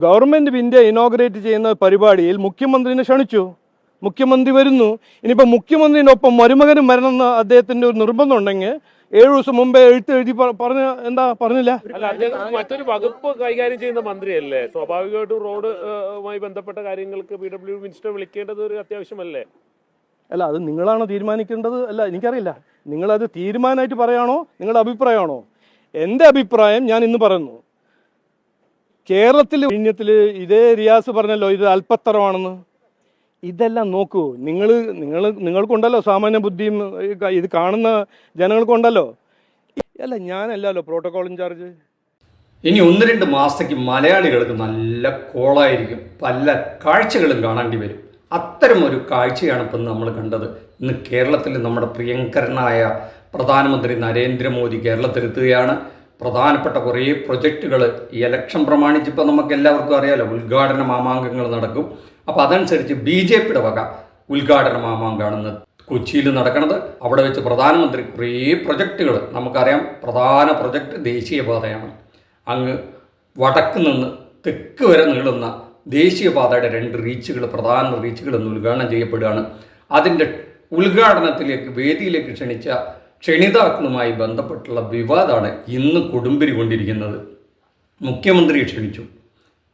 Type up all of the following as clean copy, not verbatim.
Government India inaugurate ചെയ്യുന്ന പരിപാടിയിൽ മുഖ്യമന്ത്രിനെ ക്ഷണിച്ചു. മുഖ്യമന്ത്രി വരുന്നു. ഇനിയിപ്പോൾ മുഖ്യമന്ത്രിൻ്റെ ഒപ്പം മരുമകനും വരണമെന്ന് അദ്ദേഹത്തിൻ്റെ ഒരു നിർബന്ധം ഉണ്ടെങ്കിൽ 7 ദിവസം മുമ്പേ എഴുതി പറഞ്ഞില്ല. അല്ല, അദ്ദേഹം മറ്റൊരു വകുപ്പ് കൈകാര്യം ചെയ്യുന്ന മന്ത്രിയല്ലേ? സ്വാഭാവികമായിട്ടും റോഡുമായി ബന്ധപ്പെട്ട കാര്യങ്ങൾക്ക് PW മിനിസ്റ്റർ വിളിക്കേണ്ടത് ഒരു അത്യാവശ്യമല്ലേ? അല്ല, അത് നിങ്ങളാണോ തീരുമാനിക്കേണ്ടത്? അല്ല, എനിക്കറിയില്ല. നിങ്ങളത് തീരുമാനമായിട്ട് പറയാണോ, നിങ്ങളുടെ അഭിപ്രായമാണോ? എൻ്റെ അഭിപ്രായം ഞാൻ ഇന്ന് പറയുന്നു. കേരളത്തിൽ ഇതേ റിയാസ് പറഞ്ഞല്ലോ ഇത് അല്പത്തരമാണെന്ന്. ഇതെല്ലാം നോക്കൂ, നിങ്ങൾക്കുണ്ടല്ലോ സാമാന്യ ബുദ്ധിയും, ഇത് കാണുന്ന ജനങ്ങൾക്കുണ്ടല്ലോ. അല്ല, ഞാനല്ലല്ലോ പ്രോട്ടോകോൾ ഇൻചാർജ്. ഇനി 1-2 മാസത്തേക്ക് മലയാളികൾക്ക് നല്ല കോളായിരിക്കും, പല കാഴ്ചകളും കാണേണ്ടി വരും. അത്തരം ഒരു കാഴ്ചയാണ് ഇപ്പം നമ്മൾ കണ്ടത്. ഇന്ന് കേരളത്തിൽ നമ്മുടെ പ്രിയങ്കരനായ പ്രധാനമന്ത്രി നരേന്ദ്രമോദി കേരളത്തിലെത്തുകയാണ്. പ്രധാനപ്പെട്ട കുറേ പ്രൊജക്റ്റുകൾ ഈ ഇലക്ഷൻ പ്രമാണിച്ചിപ്പോൾ നമുക്ക് എല്ലാവർക്കും അറിയാമല്ലോ, ഉദ്ഘാടന മാമാങ്കങ്ങൾ നടക്കും. അപ്പോൾ അതനുസരിച്ച് BJPയുടെ വക ഉദ്ഘാടന മാമാങ്കമാണെന്ന് കൊച്ചിയിൽ നടക്കുന്നത്. അവിടെ വെച്ച് പ്രധാനമന്ത്രി കുറേ പ്രൊജക്റ്റുകൾ, നമുക്കറിയാം പ്രധാന പ്രൊജക്റ്റ് ദേശീയപാതയാണ്. അങ്ങ് വടക്ക് നിന്ന് തെക്ക് വരെ നീളുന്ന ദേശീയപാതയുടെ 2 റീച്ചുകൾ, പ്രധാന റീച്ചുകൾ ഇന്ന് ഉദ്ഘാടനം ചെയ്യപ്പെടുകയാണ്. അതിൻ്റെ ഉദ്ഘാടനത്തിലേക്ക് വേദിയിലേക്ക് ക്ഷണിച്ച ക്ഷണിതാക്കളുമായി ബന്ധപ്പെട്ടുള്ള വിവാദമാണ് ഇന്ന് കൊടുമ്പിരി കൊണ്ടിരിക്കുന്നത്. മുഖ്യമന്ത്രിയെ ക്ഷണിച്ചു.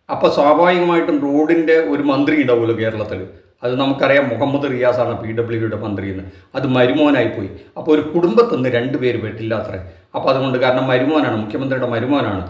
അപ്പോൾ സ്വാഭാവികമായിട്ടും റോഡിൻ്റെ ഒരു മന്ത്രി ഉണ്ടാവുമല്ലോ കേരളത്തിൽ. അത് നമുക്കറിയാം, മുഹമ്മദ് റിയാസാണ് PWയുടെ മന്ത്രി എന്ന്. അത് മരുമോനായി പോയി. അപ്പോൾ ഒരു കുടുംബത്തിൽ നിന്ന് 2 പേര് പറ്റില്ലാത്രേ. അപ്പോൾ അതുകൊണ്ട്, കാരണം മരുമോനാണ്, മുഖ്യമന്ത്രിയുടെ മരുമോനാണ്.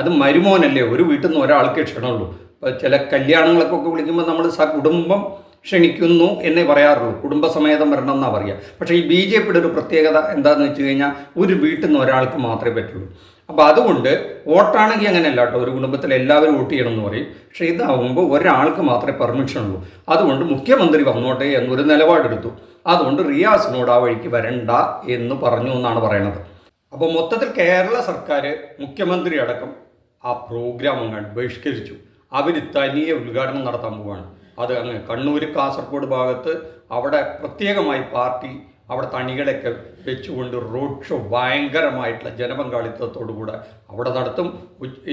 അത് മരുമോനല്ലേ, ഒരു വീട്ടിൽ നിന്ന് ഒരാൾക്കേ ക്ഷണമുള്ളൂ. ഇപ്പോൾ ചില കല്യാണങ്ങൾക്കൊക്കെ വിളിക്കുമ്പോൾ നമ്മൾ കുടുംബം ക്ഷണിക്കുന്നു എന്നേ പറയാറുള്ളൂ, കുടുംബസമേതം വരണം എന്നാണ് പറയുക. പക്ഷേ ഈ BJPയുടെ ഒരു പ്രത്യേകത എന്താണെന്ന് വെച്ച് കഴിഞ്ഞാൽ ഒരു വീട്ടിൽ നിന്ന് ഒരാൾക്ക് മാത്രമേ പറ്റുള്ളൂ. അപ്പോൾ അതുകൊണ്ട് വോട്ടാണെങ്കിൽ അങ്ങനെയല്ല കേട്ടോ, ഒരു കുടുംബത്തിൽ എല്ലാവരും വോട്ട് ചെയ്യണമെന്ന് പറയും. പക്ഷേ ഇതാവുമ്പോൾ ഒരാൾക്ക് മാത്രമേ പെർമിഷൻ ഉള്ളൂ. അതുകൊണ്ട് മുഖ്യമന്ത്രി വന്നോട്ടെ എന്നൊരു നിലപാടെടുത്തു. അതുകൊണ്ട് റിയാസിനോട് ആ വഴിക്ക് വരണ്ട എന്ന് പറഞ്ഞു എന്നാണ് പറയണത്. അപ്പോൾ മൊത്തത്തിൽ കേരള സർക്കാർ മുഖ്യമന്ത്രി അടക്കം ആ പ്രോഗ്രാം അങ്ങ് ബഹിഷ്കരിച്ചു. അവർ തനിയെ ഉദ്ഘാടനം നടത്താൻ പോവുകയാണ്. അത് അങ്ങ് കണ്ണൂർ, കാസർഗോഡ് ഭാഗത്ത് അവിടെ പ്രത്യേകമായി പാർട്ടി അവിടെ തണികളൊക്കെ വെച്ചുകൊണ്ട് റോഡ് ഷോ ഭയങ്കരമായിട്ടുള്ള ജനപങ്കാളിത്തത്തോടുകൂടെ അവിടെ നടത്തും.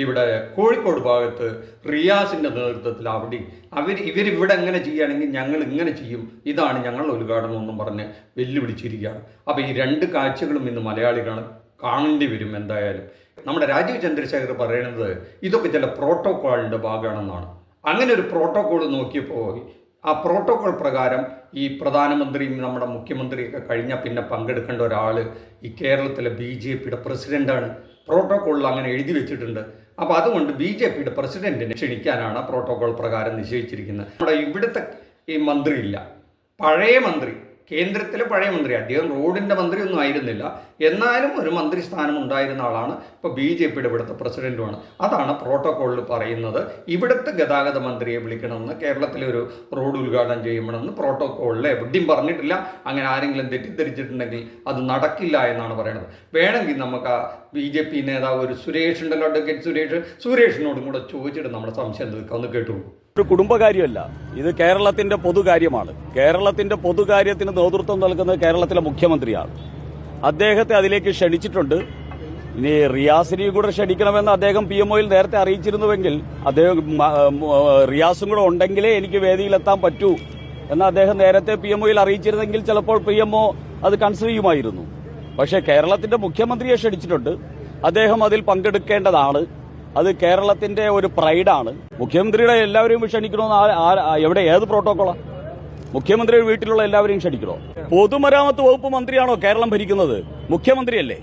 ഇവിടെ കോഴിക്കോട് ഭാഗത്ത് റിയാസിൻ്റെ നേതൃത്വത്തിൽ അവിടെ ഇവരിവിടെ എങ്ങനെ ചെയ്യുകയാണെങ്കിൽ ഞങ്ങൾ ഇങ്ങനെ ചെയ്യും, ഇതാണ് ഞങ്ങളുടെ ഉദ്ഘാടനം എന്നും പറഞ്ഞ് വെല്ലുവിളിച്ചിരിക്കുകയാണ്. അപ്പോൾ ഈ 2 കാഴ്ചകളും ഇന്ന് മലയാളികൾ കാണേണ്ടി വരും എന്തായാലും. നമ്മുടെ രാജീവ് ചന്ദ്രശേഖർ പറയുന്നത് ഇതൊക്കെ ചില പ്രോട്ടോക്കോളിൻ്റെ ഭാഗമാണെന്നാണ്. അങ്ങനെ ഒരു പ്രോട്ടോക്കോൾ നോക്കിയപ്പോൾ ആ പ്രോട്ടോക്കോൾ പ്രകാരം ഈ പ്രധാനമന്ത്രിയും നമ്മുടെ മുഖ്യമന്ത്രിയൊക്കെ കഴിഞ്ഞാൽ പിന്നെ പങ്കെടുക്കേണ്ട ഒരാൾ ഈ കേരളത്തിലെ BJPയുടെ പ്രസിഡൻ്റാണ്. പ്രോട്ടോക്കോളിൽ അങ്ങനെ എഴുതി വെച്ചിട്ടുണ്ട്. അപ്പോൾ അതുകൊണ്ട് BJPയുടെ പ്രസിഡൻറ്റിനെ ക്ഷണിക്കാനാണ് പ്രോട്ടോക്കോൾ പ്രകാരം നിശ്ചയിച്ചിരിക്കുന്നത്. നമ്മുടെ ഇവിടുത്തെ ഈ മന്ത്രിയില്ല, പഴയ മന്ത്രി, കേന്ദ്രത്തിലെ പഴയ മന്ത്രി, അദ്ദേഹം റോഡിൻ്റെ മന്ത്രിയൊന്നും ആയിരുന്നില്ല, എന്നാലും ഒരു മന്ത്രി സ്ഥാനം ഉണ്ടായിരുന്ന ആളാണ്. ഇപ്പോൾ BJPയുടെ ഇവിടുത്തെ പ്രസിഡൻറ്റുമാണ്. അതാണ് പ്രോട്ടോക്കോളിൽ പറയുന്നത്. ഇവിടുത്തെ ഗതാഗത മന്ത്രിയെ വിളിക്കണമെന്ന്, കേരളത്തിലെ ഒരു റോഡ് ഉദ്ഘാടനം ചെയ്യണമെന്ന് പ്രോട്ടോക്കോളിൽ എവിടെയും പറഞ്ഞിട്ടില്ല. അങ്ങനെ ആരെങ്കിലും തെറ്റിദ്ധരിച്ചിട്ടുണ്ടെങ്കിൽ അത് നടക്കില്ല എന്നാണ് പറയുന്നത്. വേണമെങ്കിൽ നമുക്ക് ആ BJP നേതാവ് ഒരു സുരേഷ് ഉണ്ടല്ലോ, അഡ്വക്കേറ്റ് സുരേഷിനോടും കൂടെ ചോദിച്ചിട്ട് നമ്മുടെ സംശയം തീർക്കാം. ഒന്ന് കേട്ടു. ഒരു കുടുംബകാര്യമല്ല, ഇത് കേരളത്തിന്റെ പൊതുകാര്യമാണ്. കേരളത്തിന്റെ പൊതുകാര്യത്തിന് നേതൃത്വം നൽകുന്നത് കേരളത്തിലെ മുഖ്യമന്ത്രിയാണ്. അദ്ദേഹത്തെ അതിലേക്ക് ക്ഷണിച്ചിട്ടുണ്ട്. ഇനി റിയാസിനെയും കൂടെ ക്ഷണിക്കണമെന്ന് അദ്ദേഹം PMOയിൽ നേരത്തെ അറിയിച്ചിരുന്നുവെങ്കിൽ, അദ്ദേഹം റിയാസും കൂടെ ഉണ്ടെങ്കിലേ എനിക്ക് വേദിയിലെത്താൻ പറ്റൂ എന്ന് അദ്ദേഹം നേരത്തെ PMOയിൽ അറിയിച്ചിരുന്നെങ്കിൽ ചിലപ്പോൾ PMO അത് കൺസിഡർ ചെയ്യുമായിരുന്നു. പക്ഷേ കേരളത്തിന്റെ മുഖ്യമന്ത്രിയെ ക്ഷണിച്ചിട്ടുണ്ട്. അദ്ദേഹം അതിൽ പങ്കെടുക്കേണ്ടതാണ്. അത് കേരളത്തിന്റെ ഒരു പ്രൈഡാണ്. മുഖ്യമന്ത്രിയുടെ എല്ലാവരെയും ക്ഷണിക്കണമെന്ന് ഏത് പ്രോട്ടോക്കോളാണ്? മുഖ്യമന്ത്രിയുടെ വീട്ടിലുള്ള എല്ലാവരെയും ക്ഷണിക്കണോ? പൊതുമരാമത്ത് വകുപ്പ് മന്ത്രിയാണോ കേരളം ഭരിക്കുന്നത്? മുഖ്യമന്ത്രിയല്ലേ.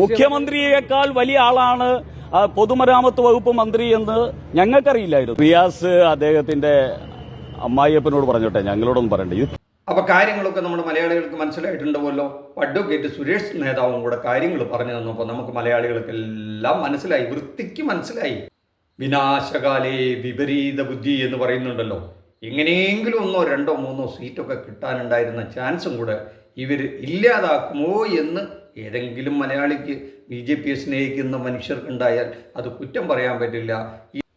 മുഖ്യമന്ത്രിയേക്കാൾ വലിയ ആളാണ് പൊതുമരാമത്ത് വകുപ്പ് മന്ത്രി എന്ന് ഞങ്ങൾക്കറിയില്ലായിരുന്നു. റിയാസ് അദ്ദേഹത്തിന്റെ അമ്മായിയപ്പനോട് പറഞ്ഞോട്ടെ, ഞങ്ങളോടൊന്നും പറയണ്ടേ. അപ്പോൾ കാര്യങ്ങളൊക്കെ നമ്മുടെ മലയാളികൾക്ക് മനസ്സിലായിട്ടുണ്ടാവുമല്ലോ. അഡ്വക്കേറ്റ് സുരേഷ് നേതാവും കൂടെ കാര്യങ്ങൾ പറഞ്ഞു തന്നപ്പോൾ നമുക്ക് മലയാളികൾക്കെല്ലാം മനസ്സിലായി, വൃത്തിക്ക് മനസ്സിലായി. വിനാശകാലേ വിപരീത ബുദ്ധി എന്ന് പറയുന്നുണ്ടല്ലോ. എങ്ങനെയെങ്കിലും 1, 2, 3 സീറ്റൊക്കെ കിട്ടാനുണ്ടായിരുന്ന ചാൻസും കൂടെ ഇവർ ഇല്ലാതാക്കുമോ എന്ന് ഏതെങ്കിലും മലയാളിക്ക് BJPയെ സ്നേഹിക്കുന്ന മനുഷ്യർക്കുണ്ടായാൽ അത് കുറ്റം പറയാൻ പറ്റില്ല.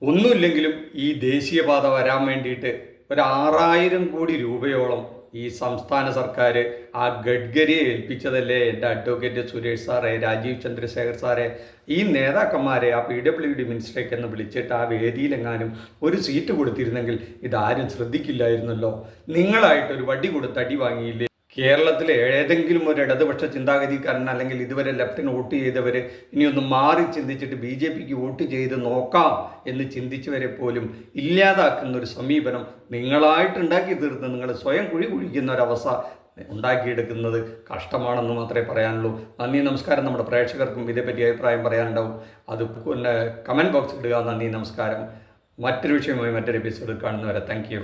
ഒന്നുമില്ലെങ്കിലും ഈ ദേശീയപാത വരാൻ വേണ്ടിയിട്ട് ഒരു 6000 കോടി രൂപയോളം ഈ സംസ്ഥാന സർക്കാർ ആ ഗഡ്കരിയെ ഏൽപ്പിച്ചതല്ലേ എൻ്റെ അഡ്വക്കേറ്റ് സുരേഷ് സാറെ, രാജീവ് ചന്ദ്രശേഖർ സാറെ, ഈ നേതാക്കന്മാരെ ആ PWD മിനിസ്റ്ററേക്ക് എന്ന് വിളിച്ചിട്ട് ആ വേദിയിലെങ്ങാനും ഒരു സീറ്റ് കൊടുത്തിരുന്നെങ്കിൽ ഇതാരും ശ്രദ്ധിക്കില്ലായിരുന്നല്ലോ. നിങ്ങളായിട്ടൊരു വടി കൊടുത്ത് അടി വാങ്ങിയില്ലേ? കേരളത്തിലെ ഏതെങ്കിലും ഒരു ഇടതുപക്ഷ ചിന്താഗതിക്കാരൻ അല്ലെങ്കിൽ ഇതുവരെ ലെഫ്റ്റിന് വോട്ട് ചെയ്തവർ ഇനിയൊന്ന് മാറി ചിന്തിച്ചിട്ട് BJPക്ക് വോട്ട് ചെയ്ത് നോക്കാം എന്ന് ചിന്തിച്ചവരെ പോലും ഇല്ലാതാക്കുന്ന ഒരു സമീപനം നിങ്ങളായിട്ട് ഉണ്ടാക്കി തീർത്ത് നിങ്ങൾ സ്വയം കുഴി കുഴിക്കുന്ന ഒരവസ്ഥ ഉണ്ടാക്കിയെടുക്കുന്നത് കഷ്ടമാണെന്ന് മാത്രമേ പറയാനുള്ളൂ. നന്ദി, നമസ്കാരം. നമ്മുടെ പ്രേക്ഷകർക്കും ഇതേപ്പറ്റി അഭിപ്രായം പറയാനുണ്ടാവും, അത് പിന്നെ കമൻറ്റ് ബോക്സിൽ ഇടുക. നന്ദി, നമസ്കാരം. മറ്റൊരു വിഷയവുമായി മറ്റൊരു എപ്പിസോഡിൽ കാണുന്നവരെ താങ്ക് യു.